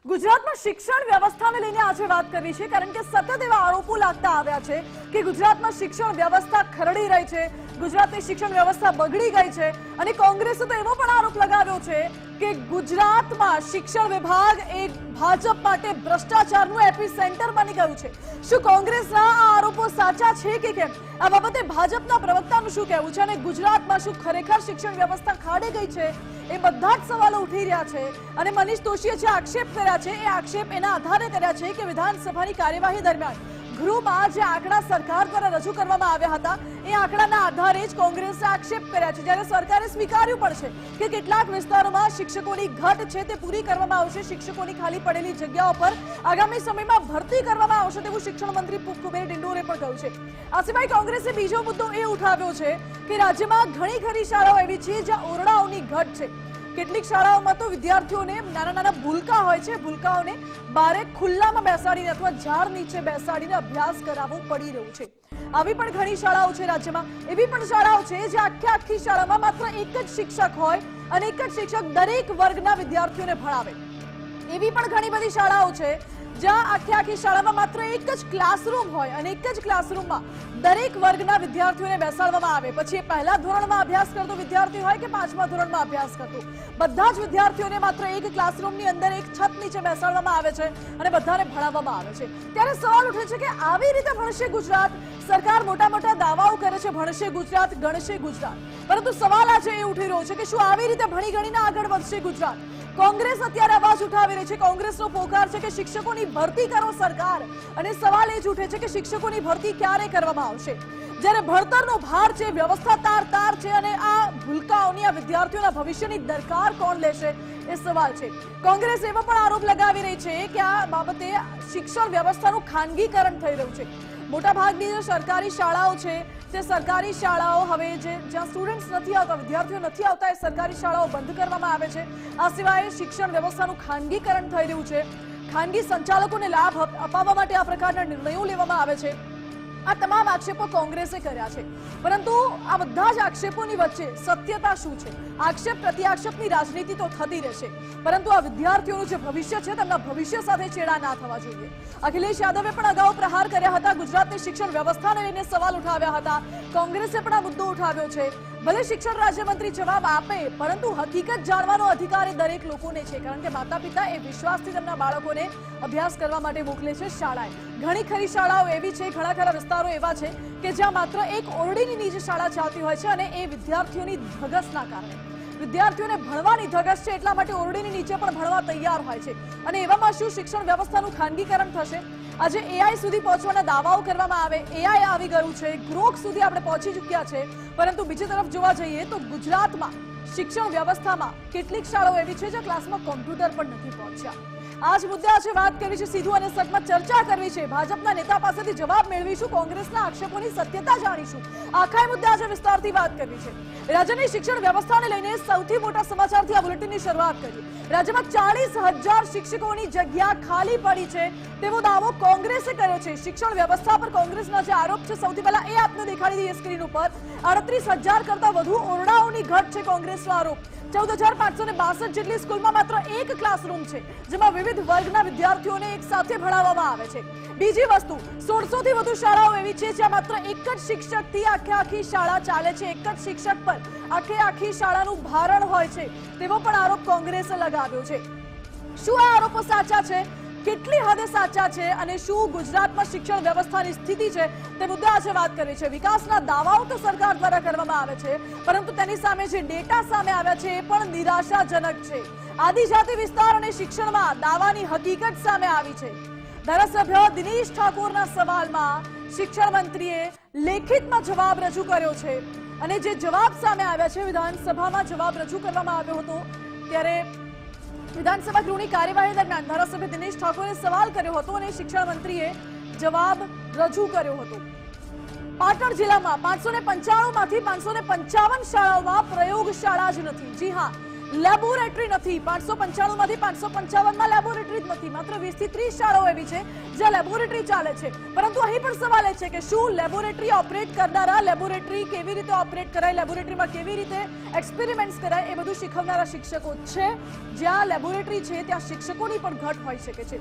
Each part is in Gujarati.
ગુજરાતમાં શિક્ષણ વ્યવસ્થાને લઈને આજે વાત કરવી છે, કારણ કે સતત એવા આરોપો લાગતા આવ્યા છે કે ગુજરાતમાં શિક્ષણ વ્યવસ્થા ખરડી રહી છે, ગુજરાતની શિક્ષણ વ્યવસ્થા બગડી ગઈ છે અને કોંગ્રેસે તો એવો પણ આરોપ લગાવ્યો છે કે ગુજરાતમાં શિક્ષણ વિભાગ એક ભાજપ માટે ભ્રષ્ટાચારનું એપિસેન્ટર બની ગયું છે। શું કોંગ્રેસના આ આરોપો સાચા છે કે કેમ? આ બાબતે ભાજપના પ્રવક્તાનું શું કહેવું છે અને ગુજરાતમાં શું ખરેખર શિક્ષણ વ્યવસ્થા ખાડી ગઈ છે? એ બધા જ સવાલો ઉઠી રહ્યા છે અને મનીષ દોશીએ જે આક્ષેપ કર્યા છે એ આક્ષેપ એના આધારે કર્યા છે કે વિધાનસભાની કાર્યવાહી દરમિયાન ગૃહમાં જે આંકડા સરકાર દ્વારા રજૂ કરવામાં આવ્યા હતા એ આંકડાના આધારે જ કોંગ્રેસે આક્ષેપ કર્યા છે, જ્યારે સરકારે સ્વીકાર્યું પણ છે કે કેટલાક વિસ્તારોમાં શિક્ષકોની ઘટ છે તે પૂરી કરવામાં આવશે, શિક્ષકોની ખાલી પડેલી જગ્યાઓ પર આગામી સમયમાં ભરતી કરવામાં આવશે તેવું શિક્ષણ મંત્રી કુબેર ડિંડોરે પણ કહ્યું છે। આ સિવાય કોંગ્રેસે બીજો મુદ્દો એ ઉઠાવ્યો છે કે રાજ્યમાં ઘણી ખરી શાળાઓ એવી છે જ્યાં ઓરડાઓની ઘટ છે। કેટલીક શાળાઓમાં તો વિદ્યાર્થીઓને નાના નાના ભૂલકા હોય છે, ભૂલકાઓને બારે ખુલ્લામાં બેસાડીને અથવા ઝાડ નીચે બેસાડીને અભ્યાસ કરાવવો પડી રહ્યું છે। આવી પણ ઘણી શાળાઓ છે રાજ્યમાં। એવી પણ શાળાઓ છે જે આખી શાળામાં માત્ર એક જ શિક્ષક હોય અને એક જ શિક્ષક દરેક વર્ગના વિદ્યાર્થીઓને ભણાવે। એવી પણ ઘણી બધી શાળાઓ છે જ્યાં આખી શાળામાં માત્ર એક જ ક્લાસરૂમ હોય અને એક જ ક્લાસરૂમમાં દરેક વર્ગના વિદ્યાર્થીઓને બેસાડવામાં આવે, પછી એ પહેલા ધોરણમાં અભ્યાસ કરતો વિદ્યાર્થી હોય કે પાંચમા ધોરણમાં અભ્યાસ કરતો, બધા જ વિદ્યાર્થીઓને માત્ર એક ક્લાસરૂમની અંદર એક છત નીચે બેસાડવામાં આવે છે અને બધાને ભણાવવામાં આવે છે। ત્યારે સવાલ ઉઠે છે કે આવી રીતે ભણશે ગુજરાત? સરકાર મોટા મોટા દાવાઓ કરે છે ભણશે ગુજરાત, ગણશે ગુજરાત, પરંતુ સવાલ આજે એ ઉઠી રહ્યો છે કે શું આવી રીતે ભણી ગણીને આગળ વધશે ગુજરાત? કોંગ્રેસ અત્યારે અવાજ ઉઠાવી રહી છે, કોંગ્રેસનો પોકાર છે કે શિક્ષકોની ભરતી કરો સરકાર, અને સવાલ એ જ ઉઠે છે કે શિક્ષકોની ભરતી ક્યારે કરવામાં આવશે? જ્યારે ભણતરનો ભાર છે, વ્યવસ્થા તાર છે અને આ ભૂલકાઓની, આ વિદ્યાર્થીઓના ભવિષ્યની દરકાર કોણ લેશે એ સવાલ છે। કોંગ્રેસ એવો પણ આરોપ લગાવી રહી છે કે આ બાબતે શિક્ષણ વ્યવસ્થાનું ખાનગીકરણ થઈ રહ્યું છે। મોટાભાગની જે સરકારી શાળાઓ છે તે સરકારી શાળાઓ હવે જ્યાં સ્ટુડન્ટ્સ નથી આવતા, વિદ્યાર્થીઓ નથી આવતા, એ સરકારી શાળાઓ બંધ કરવામાં આવે છે। આ સિવાય શિક્ષણ વ્યવસ્થાનું ખાનગીકરણ થઈ રહ્યું છે, ખાનગી સંચાલકોને લાભ અપાવવા માટે આ પ્રકારના નિર્ણયો લેવામાં આવે છે। આ તમામ આક્ષેપો કોંગ્રેસે કર્યા છે, પરંતુ આ બધા જ આક્ષેપોની વચ્ચે સત્યતા શું છે? આક્ષેપ પ્રત્યાક્ષેપની રાજનીતિ તો થતી રહેશે, પરંતુ આ વિદ્યાર્થીઓનું જે ભવિષ્ય છે તેમના ભવિષ્ય સાથે ચેડા ના થવા જોઈએ। અખિલેશ યાદવે પણ અગાઉ પ્રહાર કર્યા હતા, ગુજરાતની શિક્ષણ વ્યવસ્થાને લઈને સવાલ ઉઠાવ્યા હતા, કોંગ્રેસે પણ આ મુદ્દો ઉઠાવ્યો છે। ભલે શિક્ષણ રાજ્યમંત્રી જવાબ આપે, પરંતુ હકીકત જાણવાનો અધિકાર એ દરેક લોકોને છે, કારણ કે માતા પિતા એ વિશ્વાસથી તેમના બાળકોને અભ્યાસ કરવા માટે મોકલે છે શાળાએ। ઘણી ખરી શાળાઓ એવી છે, ઘણા ખરા વિસ્તારો એવા છે કે જ્યાં માત્ર એક ઓરડીની નીચે શાળા ચાલતી હોય છે અને એ વિદ્યાર્થીઓની ધગસના કારણે, વિદ્યાર્થીઓને ભણવાની ધગસ છે એટલા માટે ઓરડીની નીચે પણ ભણવા તૈયાર હોય છે, અને એવામાં શું શિક્ષણ વ્યવસ્થાનું ખાનગીકરણ થશે? આજે એઆઈ સુધી પહોંચવાના દાવાઓ કરવામાં આવે, એઆઈ આવી ગયું છે, ગ્રોક સુધી આપણે પહોંચી ચૂક્યા છે, પરંતુ બીજી તરફ જોવા જઈએ તો ગુજરાતમાં શિક્ષણ વ્યવસ્થામાં કેટલીક શાળાઓ એવી છે જ્યાં ક્લાસમાં કોમ્પ્યુટર પણ નથી પહોંચ્યા। આ જ મુદ્દે આજે વાત કરવી છે, સીધું અને સટમાં ચર્ચા કરવી છે, ભાજપના નેતા પાસેથી જવાબ મેળવીશું, કોંગ્રેસના આક્ષેપોની સત્યતા જાણીશું, આખા મુદ્દે આજે વિસ્તારથી વાત કરવી છે। રાજ્યની શિક્ષણ વ્યવસ્થાને લઈને સૌથી મોટા સમાચારથી આ બુલેટિનની શરૂઆત કરીએ। રાજ્યમાં 40,000 શિક્ષકોની જગ્યા ખાલી પડી છે તેવો દાવો કોંગ્રેસે કર્યો છે। શિક્ષણ વ્યવસ્થા પર કોંગ્રેસના જે આરોપ છે, સૌથી પહેલા એ આપને દેખાડી દઈએ સ્ક્રીન ઉપર। 38,000 કરતા વધુ ઓરડાઓની ઘટ છે કોંગ્રેસનો આરોપ। 14,562 જેટલી સ્કૂલમાં માત્ર એક ક્લાસરૂમ છે જેમાં વિવિધ વર્ગના વિદ્યાર્થીઓને એક સાથે ભણાવવામાં આવે છે। બીજી વસ્તુ, 1600 થી વધુ શાળાઓ એવી છે જ્યાં માત્ર એક જ શિક્ષકથી આખી શાળા ચાલે છે, એક જ શિક્ષક પર આખી શાળાનું ભારણ હોય છે તેવો પણ આરોપ કોંગ્રેસે લગાવ્યો છે। શું આ આરોપો સાચા છે? કેટલી હદે સાચા છે? અને શું ગુજરાતમાં શિક્ષણ વ્યવસ્થાની સ્થિતિ છે તે મુદ્દે આજે વાત કરવી છે। વિકાસના દાવાઓ તો સરકાર દ્વારા કરવામાં આવે છે, પરંતુ તેની સામે જે ડેટા સામે આવ્યા છે એ પણ નિરાશાજનક છે। આદિજાતિ વિસ્તાર અને શિક્ષણમાં દાવાની હકીકત સામે આવી છે। ધારાસભ્ય દિનેશ ઠાકોરના સવાલમાં શિક્ષણ મંત્રીએ લેખિતમાં જવાબ રજૂ કર્યો છે, અને જે જવાબ સામે આવ્યા છે, વિધાનસભામાં જવાબ રજૂ કરવામાં આવ્યો હતો ત્યારે વિધાનસભા ગૃહની કાર્યવાહી દરમિયાન ધારાસભ્ય દિનેશ ઠાકોરે સવાલ કર્યો હતો અને શિક્ષણ મંત્રીએ જવાબ રજૂ કર્યો હતો। પાટણ જિલ્લામાં 595 માંથી 555 શાળાઓમાં પ્રયોગશાળા જ નથી। જી હા, લેબોરેટરી નથી. 595 માંથી 555 માં લેબોરેટરી જ નથી. માત્ર 20 થી 30 શાળાઓ એવી છે જ્યાં લેબોરેટરી ચાલે છે. પરંતુ અહીં પણ સવાલ એ છે કે શું લેબોરેટરી ઓપરેટ કરનારા, લેબોરેટરી કેવી રીતે ઓપરેટ કરાય, લેબોરેટરીમાં કેવી રીતે એક્સપેરિમેન્ટ્સ કરાય, એ બધું શીખવનારા શિક્ષકો છે? જ્યાં લેબોરેટરી છે ત્યાં શિક્ષકોની પણ ઘટ હોઈ શકે છે.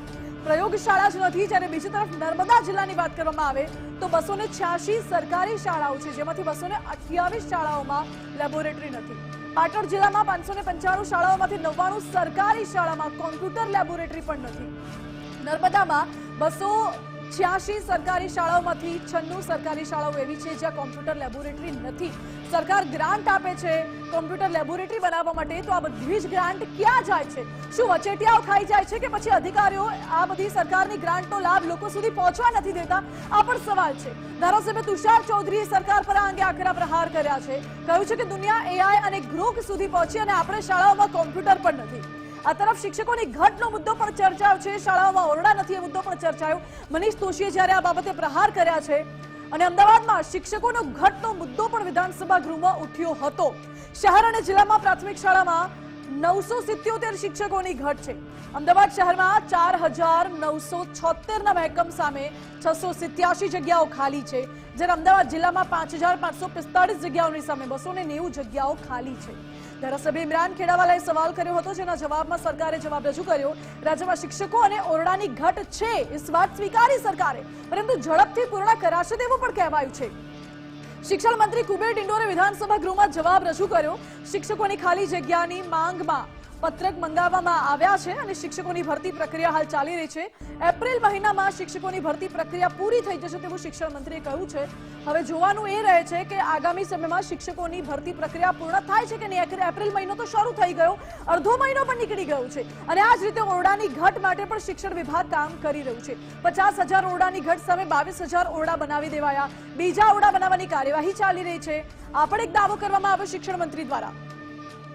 પ્રયોગશાળા જ નથી. જ્યારે બીજી તરફ નર્મદા જિલ્લાની વાત કરવામાં આવે તો 286 સરકારી શાળાઓ છે, જેમાંથી 228 શાળાઓમાં લેબોરેટરી નથી. પાટણ જિલ્લામાં 595 શાળાઓમાંથી 99 સરકારી શાળામાં કોમ્પ્યુટર લેબોરેટરી પણ નથી. નર્મદામાં 286 સરકારી શાળાઓમાંથી 96 સરકારી શાળાઓ એવી છે જ્યાં કોમ્પ્યુટર લેબોરેટરી નથી. સરકાર ગ્રાન્ટ આપે છે કોમ્પ્યુટર લેબોરેટરી બનાવવા માટે, તો આ બધી જ ગ્રાન્ટ ક્યાં જાય છે? શું વચેટિયાઓ ખાઈ જાય છે કે પછી અધિકારીઓ આ બધી સરકારની ગ્રાન્ટનો લાભ લોકો સુધી પહોંચવા નથી દેતા? આ પણ સવાલ છે. ધારાસભ્ય તુષાર ચૌધરીએ સરકાર પર આ અંગે આકરા પ્રહાર કર્યા છે. કહ્યું છે કે દુનિયા એઆઈ અને ગ્રોક સુધી પહોંચી અને આપણે શાળાઓમાં કોમ્પ્યુટર પણ નથી. આ તરફ શિક્ષકોની ઘટનો મુદ્દો પણ ચર્ચાયો છે. શાળાઓમાં ઓરડા નથી એ મુદ્દો પણ ચર્ચાયો. મનીષ દોશીએ જ્યારે આ બાબતે પ્રહાર કર્યા છે અને અમદાવાદમાં શિક્ષકોનો ઘટનો મુદ્દો પણ વિધાનસભા ગૃહમાં ઉઠ્યો હતો. શહેર અને જિલ્લામાં પ્રાથમિક શાળામાં 977 શિક્ષકોની ઘટ છે. અમદાવાદ શહેરમાં 4976 ના મહેકમ સામે 687 જગ્યાઓ ખાલી છે, જ્યારે અમદાવાદ જિલ્લામાં 5545 જગ્યાઓની સામે 290 જગ્યાઓ ખાલી છે. ધારાસભ્ય ઇમરાન ખેડાવાલાએ સવાલ કર્યો હતો, જેના જવાબમાં સરકારે જવાબ રજૂ કર્યો. રાજ્યમાં શિક્ષકો અને ઓરડાની ઘટ છે એ વાત સ્વીકારી સરકારે, પરંતુ ઝડપથી પૂર્ણ કરાશે તેવું પણ કહેવાયું છે. શિક્ષણ મંત્રી કુબેર ડિંડોરે વિધાનસભા ગૃહમાં જવાબ રજૂ કર્યો. શિક્ષકોની ખાલી જગ્યાની માંગમાં પત્રક મંગાવવામાં આવ્યા છે અને શિક્ષકોની ભરતી પ્રક્રિયા હાલ ચાલી રહી છે. એપ્રિલ મહિનામાં શિક્ષકોની ભરતી પ્રક્રિયા પૂરી થઈ જશે તેવું શિક્ષણ મંત્રીએ કહ્યું છે. હવે જોવાનું એ રહે છે કે આગામી સમયમાં શિક્ષકોની ભરતી પ્રક્રિયા પૂર્ણ થાય છે કે નહીં. એપ્રિલ મહિનો તો શરૂ થઈ ગયો, અડધો મહિનો પણ નીકળી ગયો છે અને આ જ રીતે ઓરડાની ઘટ માટે પણ શિક્ષણ વિભાગ કામ કરી રહ્યું છે. 50,000 ઓરડાની ઘટ સામે 22,000 ઓરડા બનાવી દેવાયા. બીજા ઓરડા બનાવવાની કાર્યવાહી ચાલી રહી છે. આ પણ એક દાવો કરવામાં આવ્યો શિક્ષણ મંત્રી દ્વારા.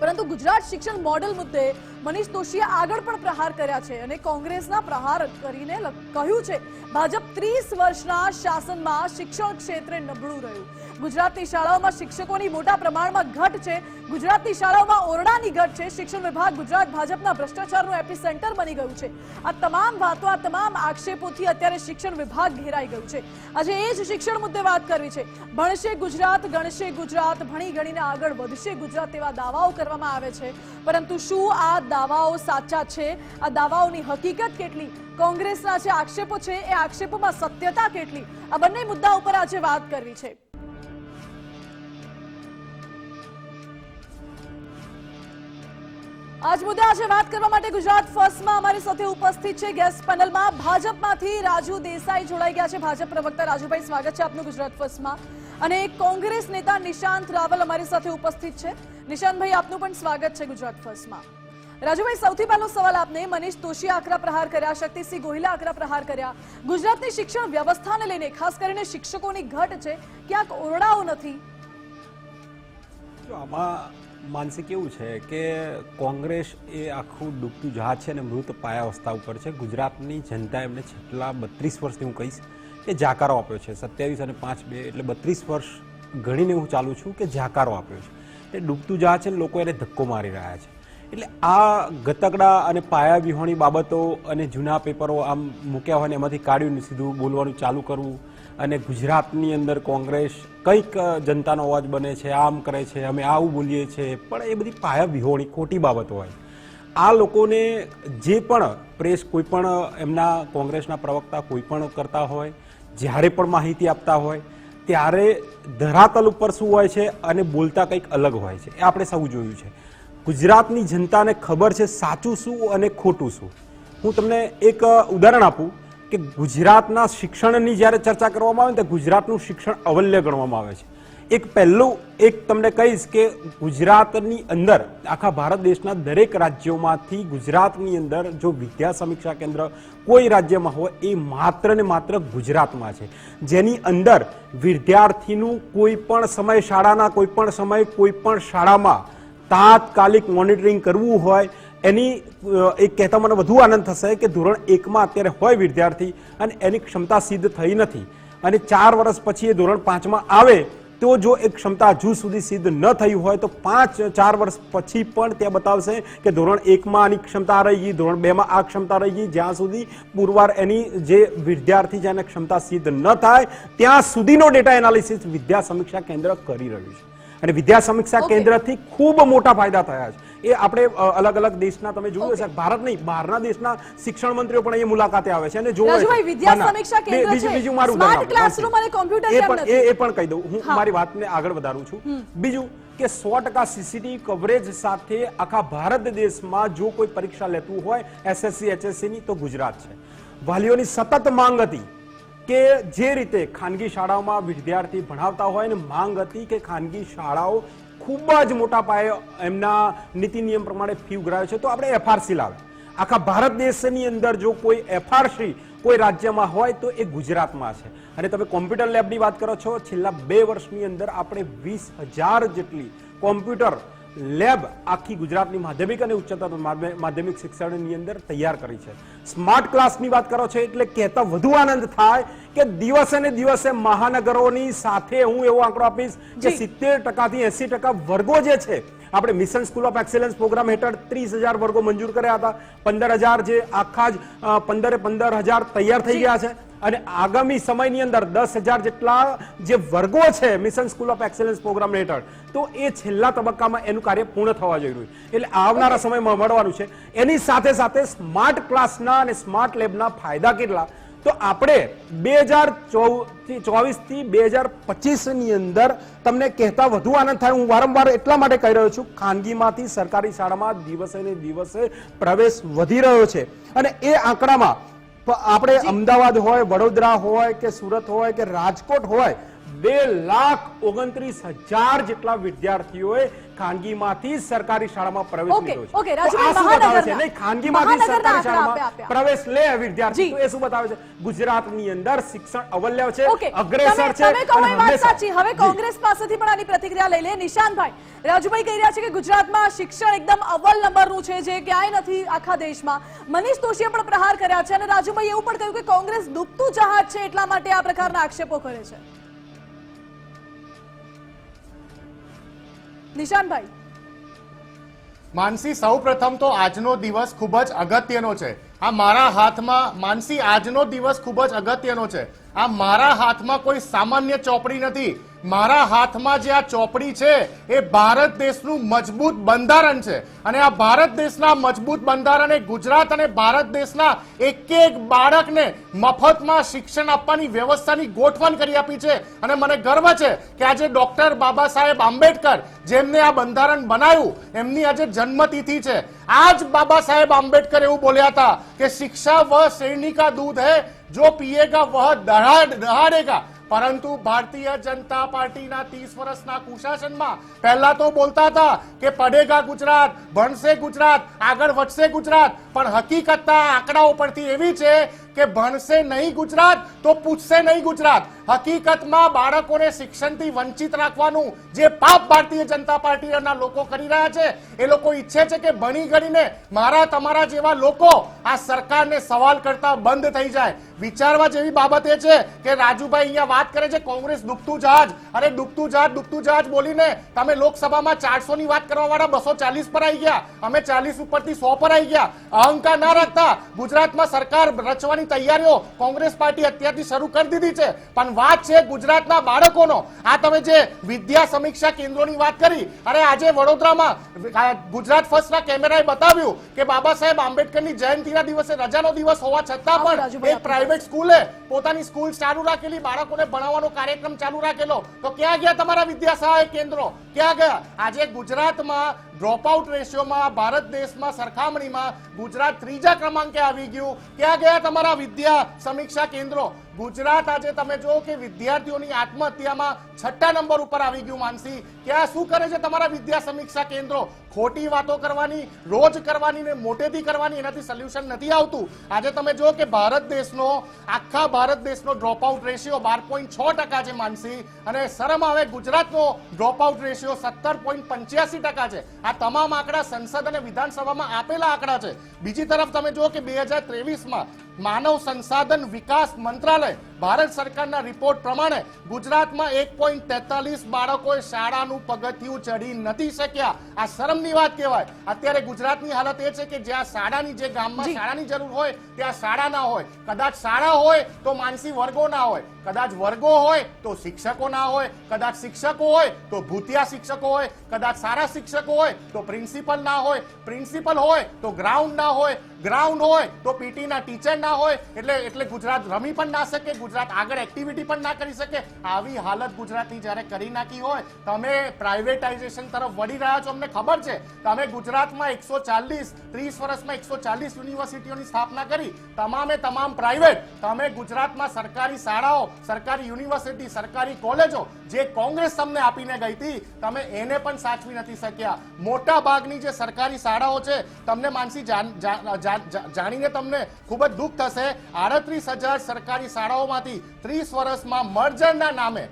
પરંતુ ગુજરાત શિક્ષણ મોડેલ મુદ્દે મનીષ દોશીએ આગળ પણ પ્રહાર કર્યા છે અને કોંગ્રેસના પ્રહાર કરીને કહ્યું છે ભાજપ 30 વર્ષના શાસનમાં શિક્ષણ ક્ષેત્રે નબળું રહ્યું. ગુજરાતની શાળાઓમાં શિક્ષકોની મોટા પ્રમાણમાં ઘટ છે. ગુજરાતની શાળાઓમાં ઓરડાની ઘટ છે. શિક્ષણ વિભાગ ગુજરાત ભાજપના ભ્રષ્ટાચારનું એપિસેન્ટર બની ગયું છે. આ તમામ વાતો, આ તમામ આક્ષેપોથી અત્યારે શિક્ષણ વિભાગ ઘેરાઈ ગયું છે. આજે એ જ શિક્ષણ મુદ્દે વાત કરવી છે. ભણશે ગુજરાત, ગણશે ગુજરાત, ભણી ગણીને આગળ વધશે ગુજરાત તેવા દાવાઓ કરવામાં આવે છે, પરંતુ શું આ દાવાઓ સાચા છે? આ દાવાઓની હકીકત કેટલી? કોંગ્રેસના જે આક્ષેપો છે એ આક્ષેપોમાં સત્યતા કેટલી? આ બંને મુદ્દા ઉપર આજે વાત કરવી છે. આજ મુદ્દે આજે વાત કરવા માટે ગુજરાત ફર્સ્ટમાં અમારી સાથે ઉપસ્થિત છે ગેસ્ટ પેનલમાં ભાજપમાંથી રાજુ દેસાઈ જોડાઈ ગયા છે. ભાજપ પ્રવક્તા રાજુભાઈ, સ્વાગત છે આપનું ગુજરાત ફર્સ્ટમાં. અને કોંગ્રેસ નેતા નિશાંત રાવલ અમારી સાથે ઉપસ્થિત છે. નિશાંતભાઈ, આપનું પણ સ્વાગત છે ગુજરાત ફર્સ્ટમાં. રાજુભાઈ, સૌથી પહેલો સવાલ આપને. મનીષ દોશીએ આકરા પ્રહાર કર્યા, શક્તિસિંહ ગોહિલે આકરા પ્રહાર કર્યા. ગુજરાતની શિક્ષણ વ્યવસ્થાને લઈને ખાસ કરીને શિક્ષકોની ઘટ છે, ક્યાંક ઓરડાઓ નથી. આમાં માનસિક એવું છે કે કોંગ્રેસ એ આખું ડૂબતું જહાજ છે અને મૃત પાયાવસ્થા ઉપર છે. ગુજરાતની જનતા એમને છેલ્લા 32 વર્ષથી હું કહીશ કે જાકારો આપ્યો છે. 27 અને 5-2 એટલે 32 વર્ષ ગણીને હું ચાલું છું કે જાકારો આપ્યો છે. એ ડૂબતું જહાજ છે ને લોકો એને ધક્કો મારી રહ્યા છે. એટલે આ ગતકડા અને પાયા વિહોણી બાબતો અને જૂના પેપરો આમ મૂક્યા હોય ને એમાંથી કાઢ્યું સીધું બોલવાનું ચાલુ કરવું અને ગુજરાતની અંદર કોંગ્રેસ કંઈક જનતાનો અવાજ બને છે, આમ કરે છે, અમે આવું બોલીએ છીએ, પણ એ બધી પાયા વિહોણી ખોટી બાબતો હોય. આ લોકોને જે પણ પ્રેસ કોઈ પણ એમના કોંગ્રેસના પ્રવક્તા કોઈ પણ કરતા હોય, જ્યારે પણ માહિતી આપતા હોય ત્યારે ધરાતલ ઉપર શું હોય છે અને બોલતા કંઈક અલગ હોય છે. એ આપણે સૌ જોયું છે. ગુજરાતની જનતાને ખબર છે સાચું શું અને ખોટું શું. હું તમને એક ઉદાહરણ આપું કે ગુજરાતના શિક્ષણની જ્યારે ચર્ચા કરવામાં આવે ને તો ગુજરાતનું શિક્ષણ અવલ્ય ગણવામાં આવે છે. એક તમને કહીશ કે ગુજરાતની અંદર આખા ભારત દેશના દરેક રાજ્યોમાંથી ગુજરાતની અંદર જો વિદ્યા સમીક્ષા કેન્દ્ર કોઈ રાજ્યમાં હોય એ માત્ર ને માત્ર ગુજરાતમાં છે, જેની અંદર વિદ્યાર્થીનું કોઈ પણ સમય શાળાના કોઈ પણ સમય કોઈ પણ શાળામાં તાત્કાલિક મોનિટરિંગ કરવું હોય એની એક કહેતા મને વધુ આનંદ થશે કે ધોરણ 1માં અત્યારે હોય વિદ્યાર્થી અને એની ક્ષમતા સિદ્ધ થઈ નથી અને 4 વર્ષ પછી એ ધોરણ 5માં આવે તો જો એક ક્ષમતા હજુ સુધી સિદ્ધ ન થઈ હોય તો 4 વર્ષ પછી પણ તે બતાવશે કે ધોરણ 1માં આની ક્ષમતા રહી ગઈ, ધોરણ 2માં આ ક્ષમતા રહી ગઈ, જ્યાં સુધી પુરવાર એની જે વિદ્યાર્થી જેને ક્ષમતા સિદ્ધ ન થાય ત્યાં સુધીનો ડેટા એનાલિસિસ વિદ્યા સમીક્ષા કેન્દ્ર કરી રહ્યું છે. અને વિદ્યા સમીક્ષા કેન્દ્રથી ખૂબ મોટા ફાયદા થયા છે. એ આપણે અલગ અલગ દેશના તમે જોયું હશે, ભારત નહીં બહારના દેશના શિક્ષણ મંત્રીઓ પણ અહીંયા મુલાકાતે આવે છે અને જોવે રાજુભાઈ, છે. વિદ્યા સમીક્ષા કેન્દ્ર છે, બીજું મારું સ્માર્ટ ઉદાહરણ ક્લાસરૂમ અને કોમ્પ્યુટર એ કેમ પણ નથી? એ પણ કહી દઉં, હું મારી વાતને આગળ વધારું છું. બીજું કે 100% સીસીટીવી કવરેજ સાથે આખા ભારત દેશમાં જો કોઈ પરીક્ષા લેતું હોય એસએસસી એચએસસી ની તો ગુજરાત છે. વાલીઓની સતત માંગ હતી કે જે રીતે ખાનગી શાળાઓમાં વિદ્યાર્થી ભણાવતા હોય ને માંગ હતી કે ખાનગી શાળાઓ ખૂબ જ મોટા પાયે એમના નીતિ નિયમ પ્રમાણે ફી ઉઘરાવે છે, તો આપણે એફઆરસી લાવે. આખા ભારત દેશની અંદર જો કોઈ એફઆરસી કોઈ રાજ્યમાં હોય તો એ ગુજરાતમાં છે. અને તમે કોમ્પ્યુટર લેબની વાત કરો છો, છેલ્લા 2 વર્ષની અંદર આપણે 20,000 જેટલી કોમ્પ્યુટર લેબ આખી ગુજરાતની માધ્યમિક અને ઉચ્ચતર માધ્યમિક શિક્ષણની અંદર તૈયાર કરી છે. સ્માર્ટ ક્લાસની વાત કરો છો એટલે કહેતા વધુ આનંદ થાય કે દિવસે ને દિવસે મહાનગરોની સાથે હું એવો આંકડો આપીશ કે 70% થી 80% વર્ગો જે છે આપણે mission school of excellence programme હેઠળ 30,000 વર્ગો મંજૂર કર્યા હતા. 15,000 જે આખા જ 15,000 તૈયાર થઈ ગયા છે અને આગામી સમયની અંદર 10,000 જેટલા જે વર્ગો છે mission school of excellence programme હેઠળ, તો એ છેલ્લા તબક્કામાં એનું કાર્ય પૂર્ણ થવા જઈ રહ્યું છે. એટલે આવનારા સમયમાં મળવાનું છે. એની સાથે સાથે સ્માર્ટ ક્લાસના અને સ્માર્ટ લેબના ફાયદા કેટલા, તો આપણે 2024 થી 2025 ની અંદર તમને કહેતા વધુ આનંદ થાય. હું વારંવાર એટલા માટે કહી રહ્યો છું, ખાનગીમાંથી સરકારી શાળામાં દિવસે ને દિવસે પ્રવેશ વધી રહ્યો છે અને એ આંકડામાં આપણે અમદાવાદ હોય, વડોદરા હોય કે સુરત હોય કે રાજકોટ હોય, 2,29,000 જેટલા વિદ્યાર્થીઓએ ખાનગીમાંથી સરકારી શાળામાં પ્રવેશ લીધો છે. ઓકે, તો રાજુભાઈ, આ શું બતાવે છે? મહાનગરના- નહીં, ખાનગીમાંથી સરકારી મહાનગરના શાળામાં આંકડા પ્રવેશ લે વિદ્યાર્થી, જી. તો એ શું બતાવે છે? ગુજરાતની અંદર શિક્ષણ અવલ્ય છે, ઓકે, અગ્રેસર છે. તમે કહો અને એ વાત હંમેશા- સાચી. હવે જી. કોંગ્રેસ પાસેથી પણ આની પ્રતિક્રિયા લઈ લે. નિશાંતભાઈ, રાજુભાઈ કહી રહ્યા છે કે ગુજરાતમાં શિક્ષણ એકદમ અવ્વલ નંબરનું છે, જે ક્યાંય નથી આખા દેશમાં. મનીષ દોશીએ પણ પ્રહાર કર્યા છે અને રાજુભાઈ એવું પણ કહ્યું કે કોંગ્રેસ ડૂબતું જહાજ છે એટલા માટે આ પ્રકારના આક્ષેપો કરે છે. નિશાંતભાઈ, માનસી, સૌ પ્રથમ તો આજનો દિવસ ખૂબ જ અગત્યનો છે. આ મારા હાથમાં, માનસી, આજનો દિવસ ખૂબ જ અગત્યનો છે. આ મારા હાથમાં કોઈ સામાન્ય ચોપડી નથી. મારા હાથમાં જે આ ચોપડી છે એ ભારત દેશનું મજબૂત બંધારણ છે અને આ ભારત દેશના મજબૂત બંધારણે ગુજરાત અને ભારત દેશના એક એક બાળકને મફતમાં શિક્ષણ આપવાની વ્યવસ્થાની ગોઠવણ કરી આપી છે. અને મને ગર્વ છે કે આજે ડોક્ટર બાબા સાહેબ આંબેડકર, જેમને આ બંધારણ બનાવ્યું, એમની આજે જન્મતિથિ છે. આજ બાબા સાહેબ આંબેડકર એવું બોલ્યા હતા કે શિક્ષા વહ શેરनी का दूध है, जो पिएगा वह दहाड़ेगा. પરંતુ ભારતીય જનતા પાર્ટીના 30 વર્ષના કુશાસનમાં પહેલા તો બોલતા હતા કે પડેગા ગુજરાત, ભણશે ગુજરાત, આગળ વધશે ગુજરાત, પણ હકીકતના આંકડાઓ પરથી એવી છે કે ભણશે નહીં ગુજરાત તો પૂછશે નહીં ગુજરાત. હકીકતમાં બાળકોને શિક્ષણથી વંચિત રાખવાનું જે પાપ ભારતીય જનતા પાર્ટીના લોકો કરી રહ્યા છે, એ લોકો ઈચ્છે છે કે ભણી ગણીને મારા તમારા જેવા લોકો આ સરકારને સવાલ કરતા બંધ થઈ જાય. વિચારવા જેવી બાબત એ છે કે રાજુભાઈ અહીંયા વાત કરે છે કોંગ્રેસ ડૂબતું જહાજ, અને ડૂબતું જહાજ બોલીને તમે લોકસભામાં 400 ની વાત કરવા વાળા 240 પર આવી ગયા, અમે 40 ઉપરથી 100 પર આવી ગયા. અહંકાર ના રાખતા ગુજરાતમાં સરકાર રચવાની તૈયારીઓ કોંગ્રેસ પાર્ટી અત્યારથી શરૂ કરી દીધી છે. પણ વાત છે ગુજરાતના બાળકોનો. આ તમે જે વિદ્યા સમીક્ષા કેન્દ્રોની વાત કરી, અને આજે વડોદરામાં ગુજરાત ફર્સ્ટના કેમેરાએ બતાવ્યું કે બાબા સાહેબ આંબેડકરની જયંતિના દિવસે રજાનો દિવસ હોવા છતાં પણ એક પ્રાઇવેટ સ્કૂલે પોતાની સ્કૂલ ચાલુ રાખેલી, બાળકોને ભણાવવાનો કાર્યક્રમ ચાલુ રાખેલો. તો ક્યાં ગયા તમારા વિદ્યા સહાયક કેન્દ્રો? ક્યાં ગયા? આજે ગુજરાતમાં ડ્રોપ આઉટ રેશિયોમાં ભારત દેશમાં સરખામણીમાં ગુજરાત 3જા ક્રમાંકે આવી ગયું. ક્યાં ગયા તમારા વિદ્યા સમીક્ષા કેન્દ્રો? ગુજરાત આજે તમે જો કે વિદ્યાર્થીઓની આત્મહત્યામાં 6ઠ્ઠા નંબર ઉપર આવી ગયું. માનસી, ક્યાં શું કરે છે તમારા વિદ્યા સમીક્ષા કેન્દ્રો? ખોટી વાતો કરવાની, રોજ કરવાની ને મોટેથી કરવાની, એનાથી સોલ્યુશન નથી આવતું. આજે તમે જો કે આખા ભારત દેશનો ડ્રોપ આઉટ રેશિયો 12.6% છે માનસી, અને શરમ આવે ગુજરાતનો ડ્રોપ આઉટ રેશિયો 17.85% છે. આ તમામ આંકડા સંસદ અને વિધાનસભામાં આપેલા આંકડા છે. બીજી તરફ તમે જો કે 2023માં માનવ સંસાધન વિકાસ મંત્રાલય ભારત સરકારના રિપોર્ટ પ્રમાણે ગુજરાતમાં 1.43 બાળકોએ શાળાનું પગથિયું ચડી નથી શક્યા. આ શરમની વાત કહેવાય. અત્યારે ગુજરાતની હાલત એ છે કે જ્યાં શાળાની જે ગામમાં શાળાની જરૂર હોય ત્યાં શાળા ના હોય. કદાચ શાળા હોય તો માનસી વર્ગો ના હોય, કદાચ વર્ગો હોય તો શિક્ષકો ના હોય, કદાચ શિક્ષકો હોય તો ભૂતિયા શિક્ષકો હોય, કદાચ સારા શિક્ષકો હોય તો પ્રિન્સિપલ ના હોય, પ્રિન્સિપલ હોય તો ગ્રાઉન્ડ ના હોય, ગ્રાઉન્ડ હોય તો પીટી ના ટીચર ના હોય. એટલે ગુજરાત રમી પણ ના શકે, ગુજરાત આગળ એક્ટિવિટી પણ ના કરી શકે. આવી હાલત ગુજરાતની જ્યારે કરી નાખી હોય, તમે પ્રાઇવેટાઇઝેશન તરફ વળી રહ્યા છો. અમને ખબર છે તમે ગુજરાતમાં 30 વર્ષમાં 140 યુનિવર્સિટીઓની સ્થાપના કરી, તમામે તમામ પ્રાઇવેટ. તમે ગુજરાતમાં સરકારી શાળાઓ, સરકારી યુનિવર્સિટી, સરકારી કોલેજો જે કોંગ્રેસ તમને આપીને ગઈ હતી, તમે એને પણ સાચવી નથી શક્યા. મોટા ભાગની જે સરકારી શાળાઓ છે, તમને માનસી જાણીને તમને ખૂબ જ દુઃખ થશે, 38,000 સરકારી શાળાઓમાંથી 30 વર્ષમાં મર્જરના નામે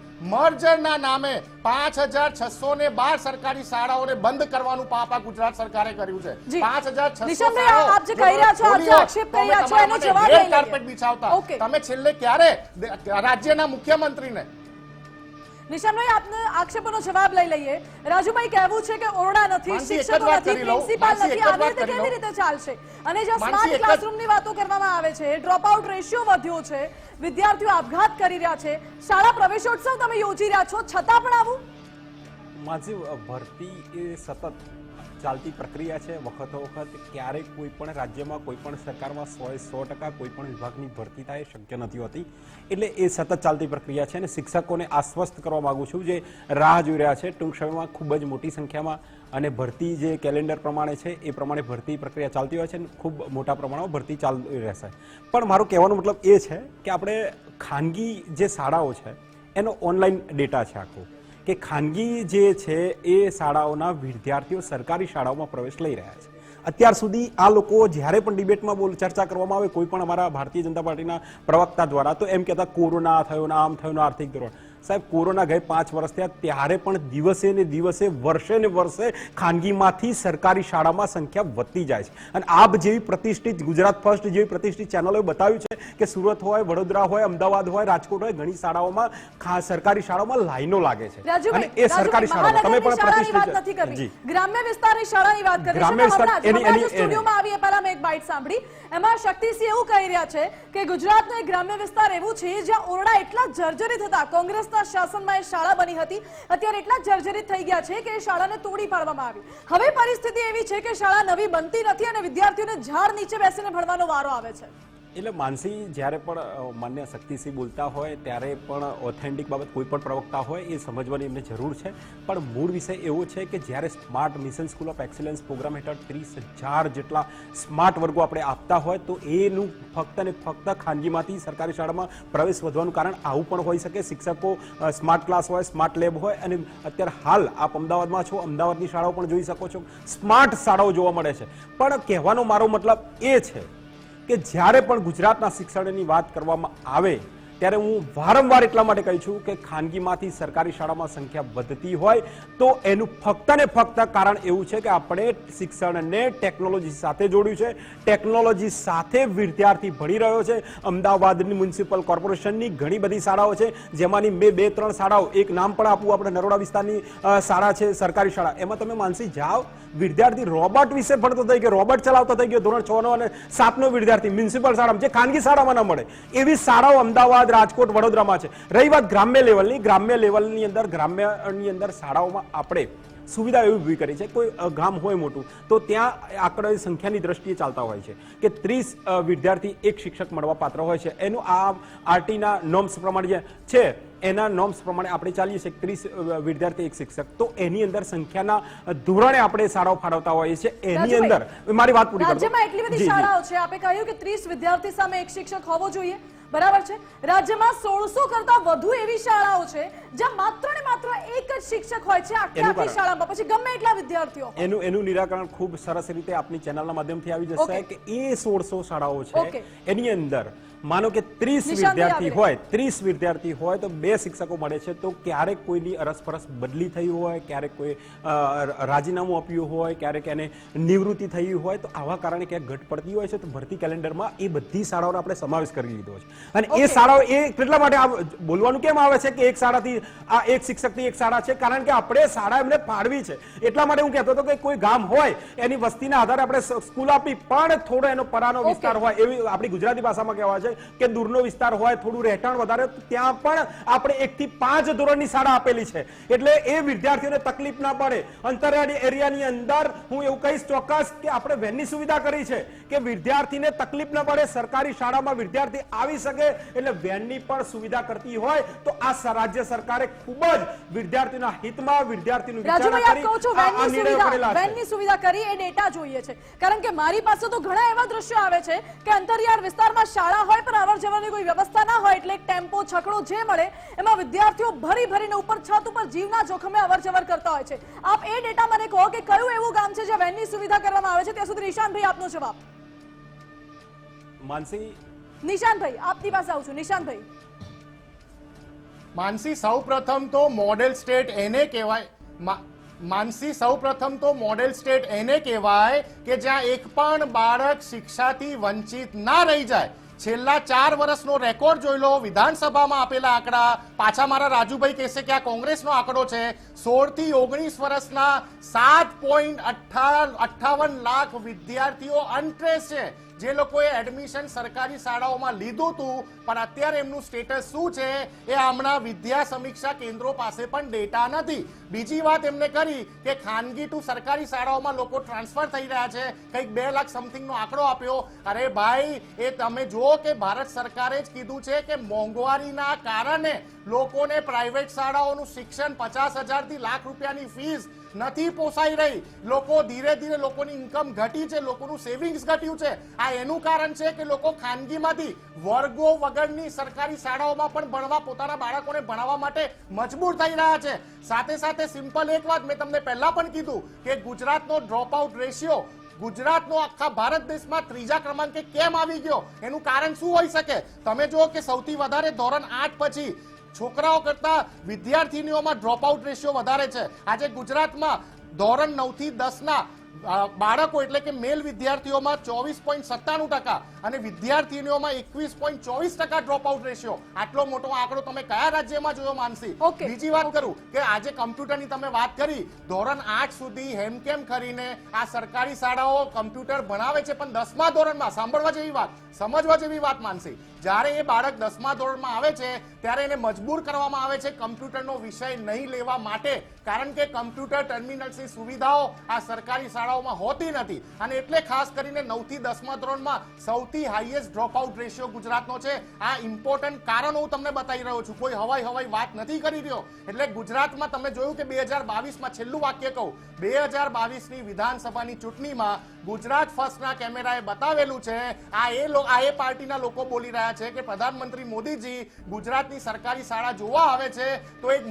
5,612 સરકારી શાળાઓને બંધ કરવાનું પાપ આ ગુજરાત સરકારે કર્યું છે. 5,600 આપ જે કહી રહ્યા છો, આપ જે આક્ષેપ કરી રહ્યા છો એનો જવાબ લઈ લઈએ. કાર્પેટ બિછાવતા તમે છેલ્લે ક્યારે રાજ્યના મુખ્યમંત્રીને? નિશાનભાઈ, આપને આક્ષેપોનો જવાબ લઈ લઈએ. રાજુભાઈ કહેવું છે કે ઓરડા નથી, શિક્ષકો નથી, પ્રિન્સિપાલ નથી. આવી રીતે કેવી રીતે ચાલશે? અને જે સ્માર્ટ ક્લાસરૂમની વાતો કરવામાં આવે છે, ડ્રોપ આઉટ રેશિયો વધ્યો છે, વિદ્યાર્થીઓ આપઘાત કરી રહ્યા છે, શાળા પ્રવેશોત્સવ તમે યોજી રહ્યા છો, છતાં પણ આવું? માજી, ભરતી એ સતત ચાલતી પ્રક્રિયા છે. વખતો વખત ક્યારેક કોઈ પણ રાજ્યમાં, કોઈ પણ સરકારમાં 100% કોઈ પણ વિભાગની ભરતી થાય શક્ય નથી હોતી. એટલે એ સતત ચાલતી પ્રક્રિયા છે અને શિક્ષકોને આશ્વસ્ત કરવા માંગુ છું, જે રાહ જોઈ રહ્યા છે ટૂંક સમયમાં ખૂબ જ મોટી સંખ્યામાં અને ભરતી જે કેલેન્ડર પ્રમાણે છે એ પ્રમાણે ભરતી પ્રક્રિયા ચાલતી હોય છે અને ખૂબ મોટા પ્રમાણમાં ભરતી ચાલુ રહેશે. પણ મારું કહેવાનો મતલબ એ છે કે આપણે ખાનગી જે શાળાઓ છે એનો ઓનલાઈન ડેટા છે આખો, કે ખાનગી જે છે એ શાળાઓના વિદ્યાર્થીઓ સરકારી શાળાઓમાં પ્રવેશ લઈ રહ્યા છે. અત્યાર સુધી આ લોકો જ્યારે પણ ડિબેટમાં ચર્ચા કરવામાં આવે, કોઈ પણ અમારા ભારતીય જનતા પાર્ટીના પ્રવક્તા દ્વારા, તો એમ કહેતા કોરોના થયો ને આમ થયું ને આર્થિક ધોરણ. સાહેબ, કોરોના ગઈ 5 વર્ષ થયા, ત્યારે પણ દિવસે ને દિવસે, વર્ષે ને વર્ષે ખાનગીમાંથી સરકારી શાળામાં સંખ્યા વધતી જાય છે. અને આપ જેવી પ્રતિષ્ઠિત ગુજરાત ફર્સ્ટ જેવી પ્રતિષ્ઠિત ચેનલોએ બતાવ્યું છે કે સુરત હોય, વડોદરા હોય, અમદાવાદ હોય, રાજકોટ હોય, ઘણી શાળાઓમાં સરકારી શાળાઓમાં લાઈનો લાગે છે. અને એ સરકારી શાળાઓ તમે પણ પ્રતિષ્ઠિત ગ્રામ્ય વિસ્તારની શાળાની વાત કરી છે. ગ્રામ્ય વિસ્તાર એની સ્ટુડિયોમાં આવી પહેલા મેં એક બાઇટ સાંભળી, એમાં શક્તિસિંહ એવું કહી રહ્યા છે કે ગુજરાતનો એક ગ્રામ્ય વિસ્તાર એવું છે જ્યાં ઓરડા એટલા જર્જરિત હતા, કોંગ્રેસના શાસનમાં એ શાળા બની હતી, અત્યારે એટલા જર્જરિત થઈ ગયા છે કે એ શાળાને તોડી પાડવામાં આવી. હવે પરિસ્થિતિ એવી છે કે શાળા નવી બનતી નથી અને વિદ્યાર્થીઓને ઝાડ નીચે બેસીને ભણવાનો વારો આવે છે. એટલે માનસી, જ્યારે પણ માન્ય શક્તિસિંહ બોલતા હોય ત્યારે પણ ઓથેન્ટિક બાબત કોઈ પણ પ્રવક્તા હોય એ સમજવાની એમને જરૂર છે. પણ મૂળ વિષય એવો છે કે જ્યારે smart mission school of excellence programme હેઠળ 30,000 જેટલા સ્માર્ટ વર્ગો આપણે આપતા હોય, તો એનું ફક્ત ને ફક્ત ખાનગીમાંથી સરકારી શાળામાં પ્રવેશ વધવાનું કારણ આવું પણ હોઈ શકે. શિક્ષકો સ્માર્ટ ક્લાસ હોય, સ્માર્ટ લેબ હોય, અને અત્યારે હાલ આપ અમદાવાદમાં છો, અમદાવાદની શાળાઓ પણ જોઈ શકો છો, સ્માર્ટ શાળાઓ જોવા મળે છે. પણ કહેવાનો મારો મતલબ એ છે કે જ્યારે પણ ગુજરાતના શિક્ષણની વાત કરવામાં આવે ત્યારે હું વારંવાર એટલા માટે કહું છું કે ખાનગીમાંથી સરકારી શાળામાં સંખ્યા વધતી હોય તો એનું ફક્ત ને ફક્ત કારણ એવું છે કે આપણે શિક્ષણને ટેકનોલોજી સાથે જોડ્યું છે, ટેકનોલોજી સાથે વિદ્યાર્થી ભણી રહ્યો છે. અમદાવાદની મ્યુનિસિપલ કોર્પોરેશનની ઘણી બધી શાળાઓ છે, જેમાંની મેં 2-3 શાળાઓ, એક નામ પણ આપું, આપણે નરોડા વિસ્તારની શાળા છે, સરકારી શાળા. એમાં તમે માનસી જાઓ, વિદ્યાર્થી રોબોટ વિશે ભણતો થઈ ગયો, રોબોટ ચલાવતો થઈ ગયો, ધોરણ 6 નો અને 7 નો વિદ્યાર્થી મ્યુનિસિપલ શાળામાં, જે ખાનગી શાળામાં ન મળે એવી શાળાઓ અમદાવાદ, રાજકોટ, વડોદરામાં છે. રહી વાત ગ્રામ્ય લેવલની અંદર શાળાઓમાં આપણે સુવિધા એવી ઊભી કરી છે. કોઈ ગામ હોય મોટું તો ત્યાં આંકડા સંખ્યાની દ્રષ્ટિએ ચાલતા હોય છે કે 30 વિદ્યાર્થી એક શિક્ષક મળવા પાત્ર હોય છે. એનું આ આરટીના નોર્મ્સ પ્રમાણે જે છે એના નોર્મ્સ પ્રમાણે આપણે ચાલીએ છીએ 30 વિદ્યાર્થી એક શિક્ષક. તો એની અંદર સંખ્યાના ધોરણે આપણે શાળાઓ ફાળવતા હોઈએ છીએ. એની અંદર મારી વાત પૂરી કરો. રાજ્યમાં એટલી બધી શાળાઓ છે, આપે કહ્યું કે 30 વિદ્યાર્થી સામે એક શિક્ષક હોવો જોઈએ, બરાબર છે. રાજ્યમાં 1600 કરતા વધુ એવી શાળાઓ છે જ્યાં માત્ર ને માત્ર એક જ શિક્ષક હોય છે આખી શાળામાં, પછી ગમે એટલા વિદ્યાર્થીઓ. એનું નિરાકરણ ખૂબ સરસ રીતે આપની ચેનલના માધ્યમથી આવી જશે કે એ 1600 શાળાઓ છે એની અંદર માનો કે 30 નિશાંતભાઈ વિદ્યાર્થી હોય તો 2 શિક્ષકો મળે છે, તો ક્યારેક કોઈની અરસપરસ બદલી થઈ હોય, ક્યારેક કોઈ રાજીનામું આપ્યું હોય, ક્યારેક એને નિવૃત્તિ થઈ હોય, તો આવા કારણે ક્યાંક ઘટ પડતી હોય છે. તો ભરતી કેલેન્ડરમાં એ બધી શાળાઓનો આપણે સમાવેશ કરી લીધો છે. અને એ શાળાઓ એ કેટલા માટે બોલવાનું કેમ આવે છે કે એક શાળાથી આ એક શિક્ષકથી એક શાળા છે? કારણ કે આપણે શાળા એમને ફાળવી છે. એટલા માટે હું કહેતો હતો કે કોઈ ગામ હોય એની વસ્તીના આધારે આપણે સ્કૂલ આપી, પણ થોડો એનો પરાનો વિસ્તાર હોય, એવી આપણી ગુજરાતી ભાષામાં કહેવાય છે કે દૂરનો વિસ્તાર હોય, થોડું રહેઠાણ વધારે, ત્યાં પણ આપણે 1 થી 5 ધોરણની શાળા આપેલી છે. એટલે એ વિદ્યાર્થીઓને તકલીફ ના પડે. અંતરિયાળી એરિયાની અંદર હું એવું કહીશ ચોક્કસ કે આપણે વેનની સુવિધા કરી છે કે વિદ્યાર્થીને તકલીફ ના પડે, સરકારી શાળામાં વિદ્યાર્થી આવી શકે, એટલે વેનની પણ સુવિધા કરતી હોય તો આ રાજ્ય સરકારે ખૂબ જ વિદ્યાર્થીના હિતમાં વિદ્યાર્થીનું રાજુભાઈ, આપ કહો છો વેનની સુવિધા કરી, એ ડેટા જોઈએ છે. કારણ કે મારી પાસે તો ઘણા એવા દ્રશ્યો આવે છે કે અંતરિયાળ વિસ્તારમાં શાળા હોય પણ અવર જવરની કોઈ વ્યવસ્થા ના હોય, એટલે ટેમ્પો છકડો જે મળે એમાં વિદ્યાર્થીઓ ભરીને ઉપર છત ઉપર જીવના જોખમે અવર જવર કરતા હોય છે. આપ એ ડેટા મને કહો કે કયું એવું ગામ છે જ્યાં વેનની સુવિધા કરવામાં આવે છે? ત્યાં સુધી નિશાંતભાઈ આપનો જવાબ. નિશાંતભાઈ, આપની પાસે આવું છું. નિશાંતભાઈ, માનસી, સૌપ્રથમ તો મોડેલ સ્ટેટ એને કહેવાય કે જ્યાં એક પણ બાળક શિક્ષાથી વંચિત ના રહી જાય. છેલ્લા 4 વર્ષનો રેકોર્ડ જોઈ લો, વિધાનસભામાં આપેલા આંકડા, પાછા મારા રાજુભાઈ કહેશે કે આ કોંગ્રેસનો આંકડો છે. 16 થી 19 વર્ષના 7.58 લાખ વિદ્યાર્થીઓ અનટ્રેસ છે, જે લોકોએ એડમિશન સરકારી શાળાઓમાં લીધું હતું, પણ અત્યારે એમનું સ્ટેટસ શું છે એ હમણાં વિદ્યા સમીક્ષા કેન્દ્રો પાસે પણ ડેટા નથી. બીજી વાત એમને કરી કે ખાનગી ટુ સરકારી શાળાઓમાં લોકો ટ્રાન્સફર થઈ રહ્યા છે, કંઈક 2 લાખ સમથિંગનો આંકડો આપ્યો. અરે ભાઈ, એ તમે જુઓ કે ભારત સરકારે જ કીધું છે કે મોંઘવારીના કારણે લોકોને પ્રાઇવેટ શાળાઓનું શિક્ષણ 50,000 થી લાખ રૂપિયાની ફીસ નથી પોસાઈ રહી. લોકો ધીરે લોકોની ઇન્કમ ઘટી છે, લોકોનું સેવિંગ્સ ઘટ્યું છે. આ એનું કારણ છે કે લોકો ખાનગીમાંથી વર્ગો વગરની સરકારી શાળાઓમાં પણ ભણવા, પોતાના બાળકોને ભણાવવા માટે મજબૂર થઈ રહ્યા છે. સાથે સિમ્પલ એક વાત મેં તમને પહેલા પણ કીધું કે ગુજરાતનો ડ્રોપ આઉટ રેશિયો ગુજરાતનો આખા ભારત દેશમાં 3જા ક્રમાંકે કેમ આવી ગયો? એનું કારણ શું હોઈ શકે? તમે જુઓ કે સૌથી વધારે ધોરણ 8 પછી છોકરાઓ કરતા વિદ્યાર્થીનીઓમાં ડ્રોપ આઉટ રેશિયો વધારે છે. આજે ગુજરાતમાં ધોરણ 9 થી 10 ના બાળકો એટલે કે મેલ વિદ્યાર્થીઓમાં 24.97% અને વિદ્યાર્થીનીઓમાં 21.24% ડ્રોપ આઉટ રેશિયો. આટલો મોટો આંકડો તમે કયા રાજ્યમાં જોયો માનસી? બીજી વાત કરું કે આજે કમ્પ્યુટરની તમે વાત કરી, ધોરણ 8 સુધી હેમકેમ કરીને આ સરકારી શાળાઓ કમ્પ્યુટર ભણાવે છે, પણ 10મા ધોરણમાં સમજવા જેવી વાત માનસી, જ્યારે એ બાળક 10મા ધોરણમાં આવે છે ત્યારે એને મજબૂર કરવામાં આવે છે કમ્પ્યુટરનો વિષય નહીં લેવા માટે, કારણ કે કમ્પ્યુટર ટર્મિનલ્સની સુવિધાઓ આ સરકારી શાળાઓમાં હોતી નથી. અને એટલે ખાસ કરીને 9 થી 10મા ધોરણમાં સૌથી હાઈએસ્ટ ડ્રોપ આઉટ રેશિયો ગુજરાતનો છે. આ ઇમ્પોર્ટન્ટ કારણો હું તમને બતાવી રહ્યો છું, કોઈ હવાઈ વાત નથી કરી રહ્યો. એટલે ગુજરાતમાં તમે જોયું કે 2022માં, છેલ્લું વાક્ય કહું, 2022ની વિધાનસભાની ચૂંટણીમાં ગુજરાત ફર્સ્ટના કેમેરાએ બતાવેલું છે. આ એ પાર્ટીના લોકો બોલી રહ્યા છે કે પ્રધાનમંત્રી મોદીજી ગુજરાતની સરકારી શાળા જોવા આવે છે તો એક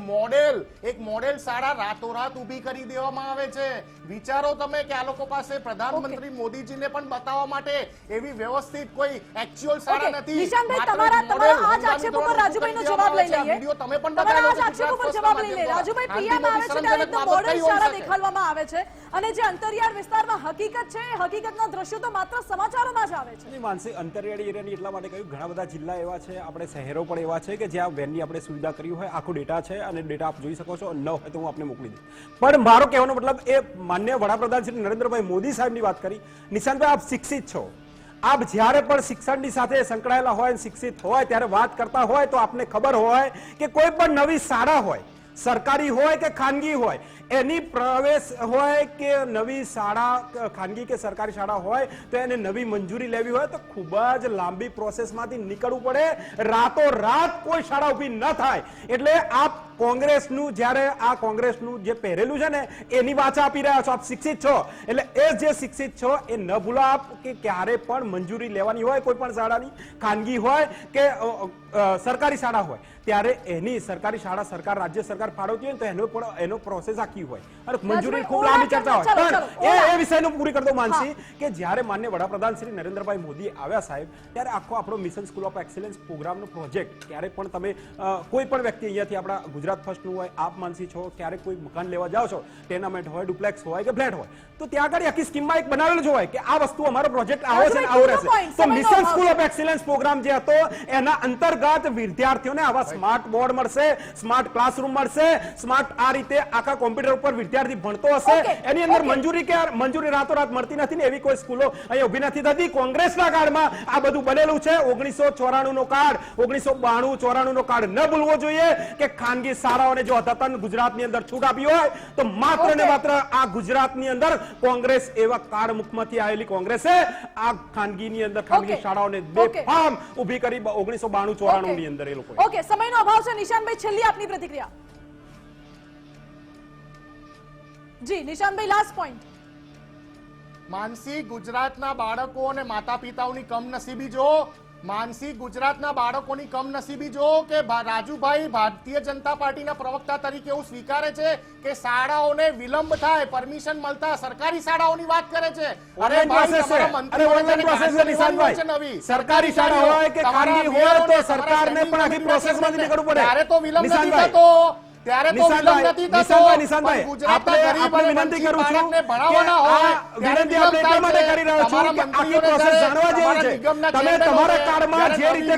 મોડેલ શાળા રાતોરાત ઊભી કરી દેવામાં આવે છે. વિચારો તમે કે આ લોકો પાસે પ્રધાનમંત્રી મોદીજીને પણ બતાવવા માટે એવી વ્યવસ્થિત કોઈ એક્ચ્યુઅલ શાળા નથી. નિશાંતભાઈ, તમારા આ જ આક્ષેપ ઉપર રાજુભાઈનો જવાબ લઈ લઈએ. વિડિયો તમે પણ તમારા બતાવેલો આ જ આક્ષેપ ઉપર જવાબ લઈ લે. રાજુભાઈ, પીએમ આવે છે ત્યારે એકદમ મોડેલ શાળા દેખાડવામાં આવે છે, અને જે અંતરિયાળ વિસ્તારમાં હકીકત છે, હકીકતના દ્રશ્યો તો માત્ર સમાચારોમાં જ આવે છે. માનસી, અંતરિયાળી એરિયાની એટલા માટે કહ્યું, ઘણા બધા જિલ્લા એવા છે, આપણે શહેરો પણ એવા છે કે જ્યાં વેનની આપણે સુવિધા કરી હોય. આખો ડેટા છે અને ડેટા આપ જોઈ શકો છો. ન હોય તો હું આપને મોકલી દઉં. પણ મારો કહેવાનો મતલબ એ માન્ય વડાપ્રધાન શ્રી નરેન્દ્રભાઈ મોદી સાહેબની વાત કરી. નિશાંતભાઈ, આપ શિક્ષિત છો, આપ જ્યારે પણ શિક્ષણની સાથે સંકળાયેલા હોય, શિક્ષિત હોય, ત્યારે વાત કરતા હોય તો આપને ખબર હોય કે કોઈ પણ નવી શાળા હોય, સરકારી હોય કે ખાનગી હોય, એની પ્રવેશ હોય કે નવી શાળા ખાનગી કે સરકારી શાળા હોય તો એને નવી મંજૂરી લેવી હોય તો ખૂબ જ લાંબી પ્રોસેસમાંથી નીકળવું પડે. રાતોરાત કોઈ શાળા ઊભી ન થાય. એટલે આપ કોંગ્રેસનું જ્યારે આ કોંગ્રેસનું જે પહેરેલું છે ને એની વાચા આપી રહ્યા છો. આપ શિક્ષિત છો એટલે એ જે શિક્ષિત છો એ ન ભૂલો આપ કે ક્યારે પણ મંજૂરી લેવાની હોય કોઈ પણ શાળાની, ખાનગી હોય કે સરકારી શાળા હોય, ત્યારે એની સરકારી શાળા સરકાર રાજ્ય સરકાર ફાળવતી હોય તો એનો પ્રોસેસ આખી હોય અને મંજૂરી ખૂબ લાંબી ચર્ચા હોય. પણ એ વિષયનું પૂરી કરી દો માનસી કે જ્યારે માન્ય વડાપ્રધાન શ્રી નરેન્દ્રભાઈ મોદી આવ્યા સાહેબ, ત્યારે આખો આપણો મિશન સ્કૂલ ઓફ એક્સેલન્સ પ્રોગ્રામનો પ્રોજેક્ટ ક્યારે પણ તમે કોઈ પણ વ્યક્તિ અહીંયાથી આપણા ગુજરાત ફર્સ્ટનું હોય, આપ માનસી છો, ક્યારે કોઈ મકાન લેવા જાઓ છો, ટેનામેન્ટ હોય, ડુપ્લેક્સ હોય કે ફ્લેટ હોય, તો ત્યાં આગળ આખી સ્કીમમાં એક બનાવેલું જ હોય કે આ વસ્તુ અમારો પ્રોજેક્ટ આવો છે ને આવો રહેશે. તો mission school of excellence programme જે હતો એના અંતર્ગત વિદ્યાર્થીઓને આવા સ્માર્ટ બોર્ડ મળશે, સ્માર્ટ ક્લાસરૂમ મળશે, સ્માર્ટ આ રીતે આખા કોમ્પ્યુટર ઉપર વિદ્યાર્થી ભણતો હશે. એની અંદર મંજૂરી રાતોરાત મળતી નથી ને એવી કોઈ સ્કૂલો અહીંયા ઉભી નથી થતી. કોંગ્રેસના કાળમાં આ બધું બનેલું છે. 1994 નો કાર્ડ, 1992-94 નો કાર્ડ ન ભૂલવો જોઈએ કે ખાનગી શાળાઓને જો અદ્યતન ગુજરાતની અંદર છૂટ આપી હોય તો માત્ર ને માત્ર આ ગુજરાતની અંદર કોંગ્રેસ એવા કાર્ડ મુખમાંથી આવેલી કોંગ્રેસે આ ખાનગીની અંદર ખાનગી શાળાઓને બેફામ ઊભી કરી 1992-94 ની અંદર એ લોકો. ઓકે, સમયનો અભાવ છે. નિશાનભાઈ, છેલ્લી આપની પ્રતિક્રિયા. જી નિશાનભાઈ, લાસ્ટ પોઈન્ટ. માનસી, ગુજરાતના બાળકો અને માતા પિતાઓની કમનસીબી જો, માનસી ગુજરાતના બાળકોની કમનસીબી જો કે રાજુભાઈ ભારતીય જનતા પાર્ટીના પ્રવક્તા તરીકે એવું સ્વીકારે છે કે શાળાઓને વિલંબ થાય, પરમિશન મળતા સરકારી શાળાઓની વાત કરે છે. અરે ભાઈ, તમારા મંત્રીઓને નવી સરકારી શાળા હોય કે ખાનગી હોય તો સરકારને પણ આખી પ્રોસેસમાંથી નીકળવું પડે. ત્યારે તો વિલંબ નથી થતો, ત્યારે તો વિલંબ નથી થતો. ગુજરાતના ગરીબ અને વંચિત બાળકને ભણાવવાના હોય વિનંતી આપણે એટલા માટે કરી રહ્યો છું કે આખી પ્રોસેસ જાણવા જેવી છે. તમે તમારા કાળમાં જે રીતે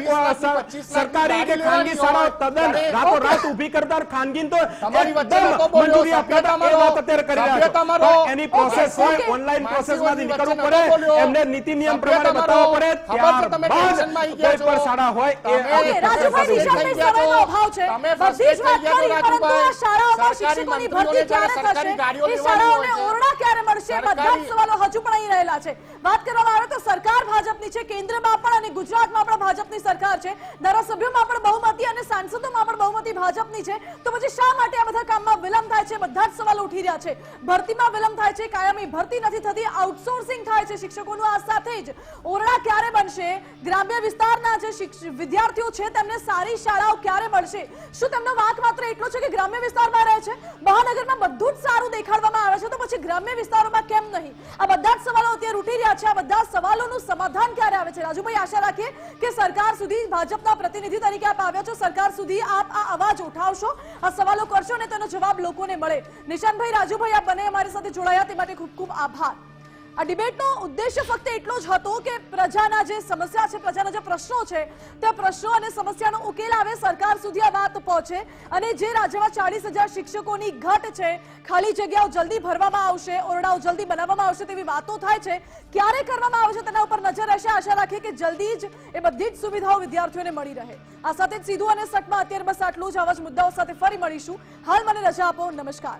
સરકારી કે ખાનગી શાળાઓ તદ્દન રાતોરાત ઊભી કરતા ખાનગીને તો એકદમ મંજૂરી આપતા એ વાત અત્યારે કરી રહ્યા છો. એની પ્રોસેસ હોય, ઓનલાઈન પ્રોસેસમાંથી નીકળવું પડે, એમને નીતિ નિયમ પ્રમાણે બતાવવા પડે, ત્યારબાદ કોઈ પણ શાળા હોય એ રાજુભાઈ, નિશાનભાઈ, સમયનો અભાવ છે. બધી જ વાત કરી, પરંતુ આ શાળાઓમાં શિક્ષકોની ભરતી ક્યારે થશે, એ શાળાઓને ઓરડા ક્યારે મળશે, બધા જ સવાલો હજુ પણ અહીં રહેલા છે. વાત કરવામાં આવે તો સરકાર ભાજપની છે, કેન્દ્રમાં પણ અને ગુજરાતમાં પણ ભાજપની સરકાર છે, ધારાસભ્યોમાં પણ બહુમતી અને સાંસદોમાં પણ બહુમતી ભાજપની છે. તો પછી શા માટે આ બધા કામમાં વિલંબ થાય છે? બધા જ સવાલો ઉઠી રહ્યા છે. ભરતીમાં વિલંબ થાય છે, કાયમી ભરતી નથી થતી, આઉટસોર્સિંગ થાય છે શિક્ષકોનું. આ સાથે જ ઓરડા ક્યારે બનશે, ગ્રામ્ય વિસ્તારના જે વિદ્યાર્થીઓ છે તેમને સારી શાળાઓ ક્યારે મળશે? શું તેમનો વાંક માત્ર એટલો છે કે ગ્રામ્ય વિસ્તારમાં રહે છે? મહાનગરમાં બધું જ સારું દેખાડવામાં આવે છે, તો પછી ગ્રામ્ય વિસ્તારોમાં કેમ નહીં? આ બધા જ સવાલો અત્યારે ઉઠી રહ્યા છે. આ બધા સવાલોનું સમાધાન ક્યારે આવે છે? રાજુભાઈ, આશા રાખીએ કે સરકાર સુધી, ભાજપના પ્રતિનિધિ તરીકે આપ આવ્યા છો, સરકાર સુધી આપ આ અવાજ ઉઠાવશો, આ સવાલો કરશો અને તેનો જવાબ લોકોને મળે. નિશાનભાઈ, રાજુભાઈ, આપ બંને અમારી સાથે જોડાયા તે માટે ખૂબ ખૂબ આભાર. આ ડિબેટનો ઉદ્દેશ્ય ફક્ત એટલો જ હતો કે પ્રજાના જે સમસ્યા છે, પ્રજાના જે પ્રશ્નો છે, તે પ્રશ્નો અને સમસ્યાનો ઉકેલ આવે, સરકાર સુધી આ વાત પહોંચે અને જે રાજ્યમાં 40,000 શિક્ષકોની ઘટ છે, ખાલી જગ્યાઓ જલ્દી ભરવામાં આવશે, ઓરડાઓ જલ્દી બનાવવામાં આવશે તેવી વાતો થાય છે, ક્યારે કરવામાં આવશે તેના ઉપર નજર રહેશે. આશા રાખીએ કે જલ્દી જ એ બધી જ સુવિધાઓ વિદ્યાર્થીઓને મળી રહે. આ સાથે જ સીધું અને સટમાં અત્યારે બસ આટલું જ. આવા જ મુદ્દાઓ સાથે ફરી મળીશું. હાલ મને રજા આપો. નમસ્કાર.